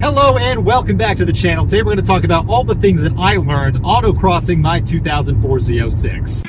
Hello and welcome back to the channel. Today we're going to talk about all the things that I learned autocrossing my 2004 Z06.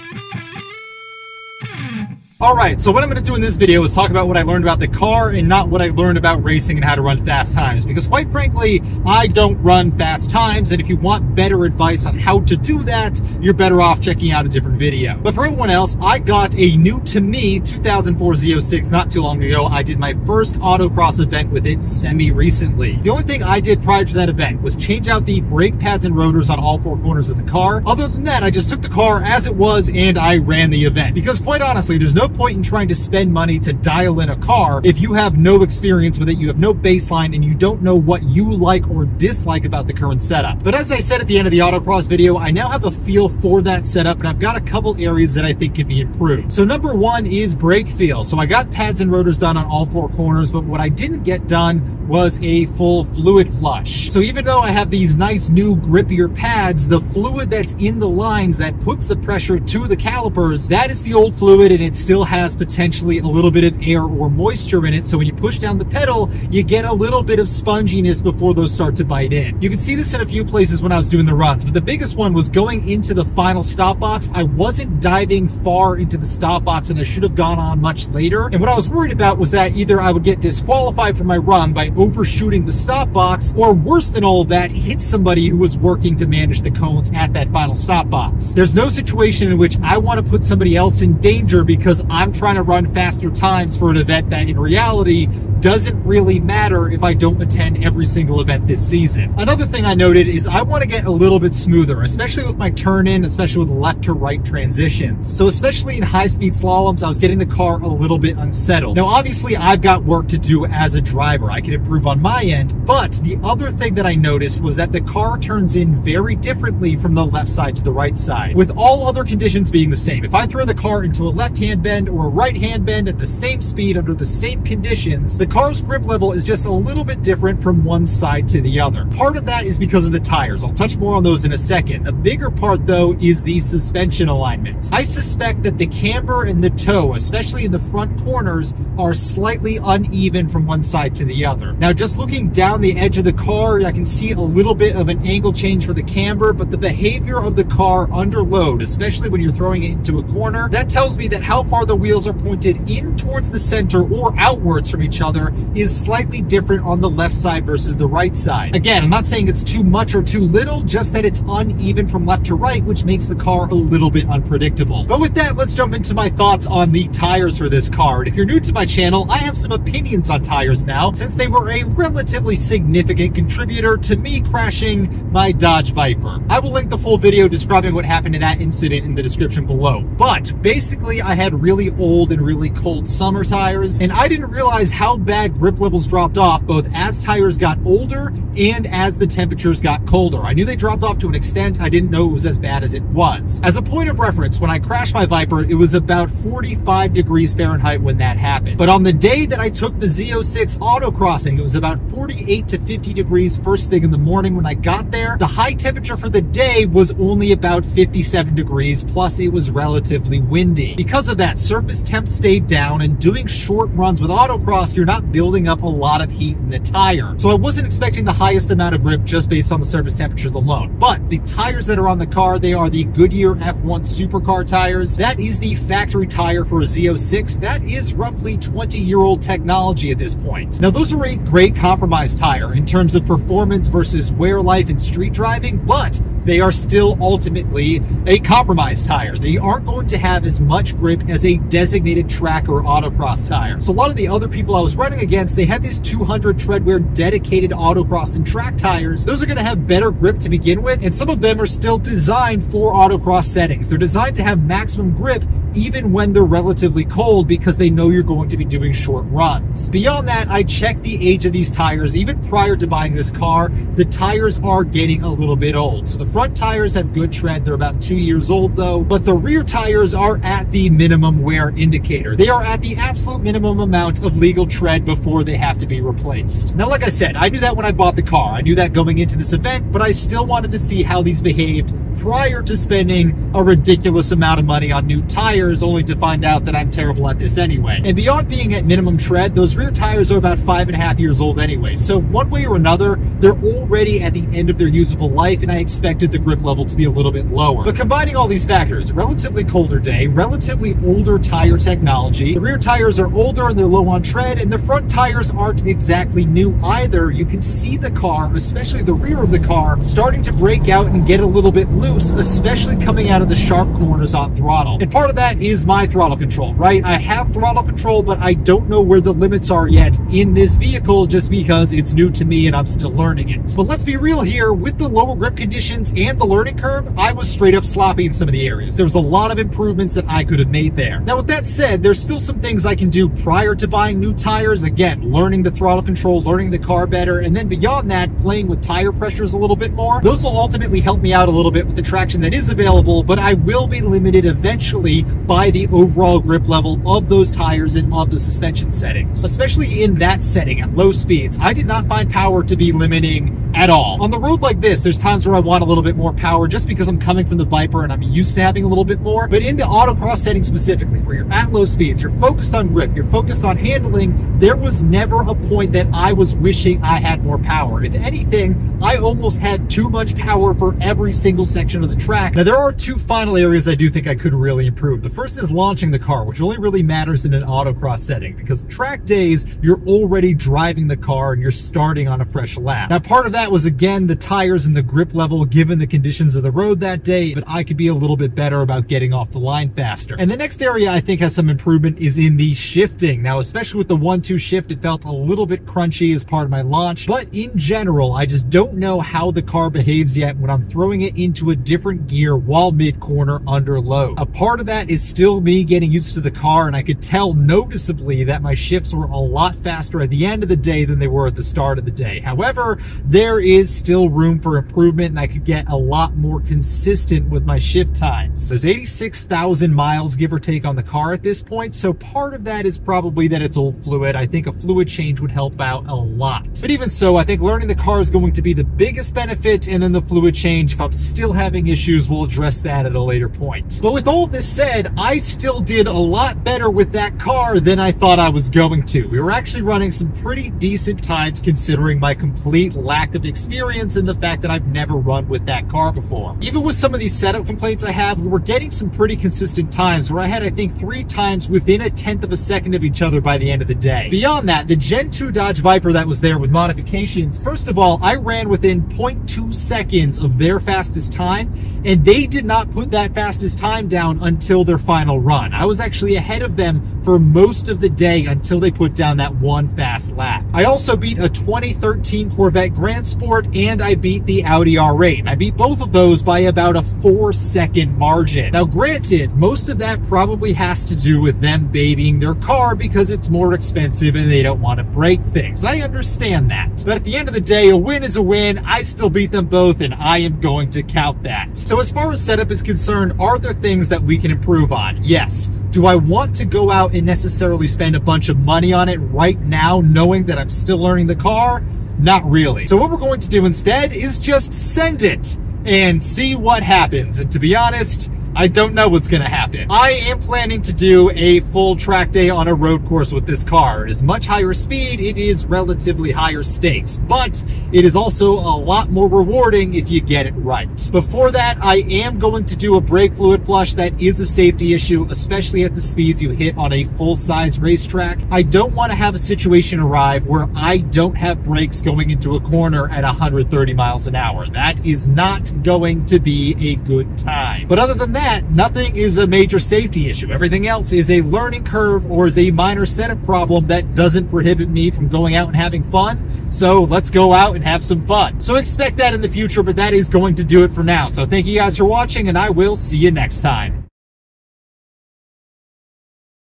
Alright, so what I'm going to do in this video is talk about what I learned about the car and not what I learned about racing and how to run fast times. Because quite frankly, I don't run fast times, and if you want better advice on how to do that, you're better off checking out a different video. But for everyone else, I got a new to me 2004 Z06 not too long ago. I did my first autocross event with it semi-recently. The only thing I did prior to that event was change out the brake pads and rotors on all four corners of the car. Other than that, I just took the car as it was and I ran the event. Because quite honestly, there's no point in trying to spend money to dial in a car if you have no experience with it, you have no baseline, and you don't know what you like or dislike about the current setup. But as I said at the end of the autocross video, I now have a feel for that setup, and I've got a couple areas that I think can be improved. So number one is brake feel. So I got pads and rotors done on all four corners, but what I didn't get done was a full fluid flush. So even though I have these nice new grippier pads, the fluid that's in the lines that puts the pressure to the calipers, that is the old fluid, and it still has potentially a little bit of air or moisture in it. So when you push down the pedal, you get a little bit of sponginess before those start to bite in. You can see this in a few places when I was doing the runs, but the biggest one was going into the final stop box. I wasn't diving far into the stop box, and I should have gone on much later. And what I was worried about was that either I would get disqualified from my run by overshooting the stop box, or worse than all of that, hit somebody who was working to manage the cones at that final stop box. There's no situation in which I want to put somebody else in danger because I'm trying to run faster times for an event that in reality doesn't really matter if I don't attend every single event this season. Another thing I noted is I want to get a little bit smoother, especially with my turn in, especially with left to right transitions. So especially in high speed slaloms, I was getting the car a little bit unsettled. Now obviously I've got work to do as a driver. I can improve on my end, but the other thing that I noticed was that the car turns in very differently from the left side to the right side, with all other conditions being the same. If I throw the car into a left-hand bend or a right-hand bend at the same speed under the same conditions, the car's grip level is just a little bit different from one side to the other. Part of that is because of the tires. I'll touch more on those in a second. A bigger part though is the suspension alignment. I suspect that the camber and the toe, especially in the front corners, are slightly uneven from one side to the other. Now just looking down the edge of the car, I can see a little bit of an angle change for the camber, but the behavior of the car under load, especially when you're throwing it into a corner, that tells me that how far the wheels are pointed in towards the center or outwards from each other is slightly different on the left side versus the right side. Again, I'm not saying it's too much or too little, just that it's uneven from left to right, which makes the car a little bit unpredictable. But with that, let's jump into my thoughts on the tires for this car. And if you're new to my channel, I have some opinions on tires now, since they were a relatively significant contributor to me crashing my Dodge Viper. I will link the full video describing what happened in that incident in the description below. But basically, I had really old and really cold summer tires, and I didn't realize how bad grip levels dropped off both as tires got older and as the temperatures got colder. I knew they dropped off to an extent. I didn't know it was as bad as it was. As a point of reference, when I crashed my Viper, it was about 45 degrees Fahrenheit when that happened. But on the day that I took the Z06 autocrossing, it was about 48 to 50 degrees first thing in the morning when I got there. The high temperature for the day was only about 57 degrees, plus it was relatively windy. Because of that, surface temps stayed down, and doing short runs with autocross, you're not building up a lot of heat in the tire. So I wasn't expecting the highest amount of grip just based on the surface temperatures alone. But the tires that are on the car, they are the Goodyear F1 Supercar tires. That is the factory tire for a Z06. That is roughly 20-year-old technology at this point. Now those are a great compromise tire in terms of performance versus wear life and street driving, but they are still ultimately a compromise tire. They aren't going to have as much grip as a designated track or autocross tire. So a lot of the other people I was running against, they had these 200 treadwear dedicated autocross and track tires. Those are going to have better grip to begin with, and some of them are still designed for autocross settings. They're designed to have maximum grip even when they're relatively cold because they know you're going to be doing short runs. Beyond that, I checked the age of these tires. Even prior to buying this car, the tires are getting a little bit old. So the front tires have good tread. They're about 2 years old though, but the rear tires are at the minimum wear indicator. They are at the absolute minimum amount of legal tread before they have to be replaced. Now, like I said, I knew that when I bought the car. I knew that going into this event, but I still wanted to see how these behaved prior to spending a ridiculous amount of money on new tires tires only to find out that I'm terrible at this anyway. And beyond being at minimum tread, those rear tires are about 5.5 years old anyway. So one way or another, they're already at the end of their usable life, and I expected the grip level to be a little bit lower. But combining all these factors, relatively colder day, relatively older tire technology, the rear tires are older and they're low on tread, and the front tires aren't exactly new either. You can see the car, especially the rear of the car, starting to break out and get a little bit loose, especially coming out of the sharp corners on throttle. And part of that is my throttle control, right? I have throttle control, but I don't know where the limits are yet in this vehicle just because it's new to me and I'm still learning it. But let's be real here, with the lower grip conditions and the learning curve, I was straight up sloppy in some of the areas. There was a lot of improvements that I could have made there. Now with that said, there's still some things I can do prior to buying new tires. Again, learning the throttle control, learning the car better, and then beyond that, playing with tire pressures a little bit more. Those will ultimately help me out a little bit with the traction that is available, but I will be limited eventually by the overall grip level of those tires and of the suspension settings. Especially in that setting at low speeds, I did not find power to be limiting at all. On the road like this, there's times where I want a little bit more power just because I'm coming from the Viper and I'm used to having a little bit more. But in the autocross setting specifically, where you're at low speeds, you're focused on grip, you're focused on handling, there was never a point that I was wishing I had more power. If anything, I almost had too much power for every single section of the track. Now there are two final areas I do think I could really improve. The first is launching the car, which only really matters in an autocross setting, because track days, you're already driving the car and you're starting on a fresh lap. Now part of that was, again, the tires and the grip level given the conditions of the road that day, but I could be a little bit better about getting off the line faster. And the next area I think has some improvement is in the shifting. Now, especially with the 1-2 shift, it felt a little bit crunchy as part of my launch, but in general, I just don't know how the car behaves yet when I'm throwing it into a different gear while mid-corner under load. A part of that is still me getting used to the car, and I could tell noticeably that my shifts were a lot faster at the end of the day than they were at the start of the day. However, there is still room for improvement, and I could get a lot more consistent with my shift times. There's 86,000 miles, give or take, on the car at this point, so part of that is probably that it's old fluid. I think a fluid change would help out a lot. But even so, I think learning the car is going to be the biggest benefit, and then the fluid change, if I'm still having issues, we'll address that at a later point. But with all of this said, I still did a lot better with that car than I thought I was going to. We were actually running some pretty decent times considering my complete lack of experience and the fact that I've never run with that car before. Even with some of these setup complaints I have, we were getting some pretty consistent times where I had, I think, 3 times within 1/10 of a second of each other by the end of the day. Beyond that, the Gen 2 Dodge Viper that was there with modifications, first of all, I ran within 0.2 seconds of their fastest time, and they did not put that fastest time down until their final run. I was actually ahead of them for most of the day until they put down that one fast lap. I also beat a 2013 Corvette Grand Sport, and I beat the Audi R8. I beat both of those by about a 4-second margin. Now granted, most of that probably has to do with them babying their car because it's more expensive and they don't want to break things. I understand that. But at the end of the day, a win is a win. I still beat them both, and I am going to count that. So as far as setup is concerned, are there things that we can improve on? Yes. Do I want to go out and necessarily spend a bunch of money on it right now, knowing that I'm still learning the car? Not really. So what we're going to do instead is just send it and see what happens. And to be honest, I don't know what's going to happen. I am planning to do a full track day on a road course with this car. It is much higher speed, it is relatively higher stakes, but it is also a lot more rewarding if you get it right. Before that, I am going to do a brake fluid flush. That is a safety issue, especially at the speeds you hit on a full-size racetrack. I don't want to have a situation arrive where I don't have brakes going into a corner at 130 miles an hour. That is not going to be a good time. But other than that, nothing is a major safety issue. Everything else is a learning curve or is a minor setup problem that doesn't prohibit me from going out and having fun. So let's go out and have some fun. So expect that in the future, but that is going to do it for now. So thank you guys for watching, and I will see you next time.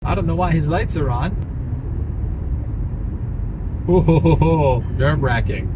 I don't know why his lights are on. Oh, nerve-wracking.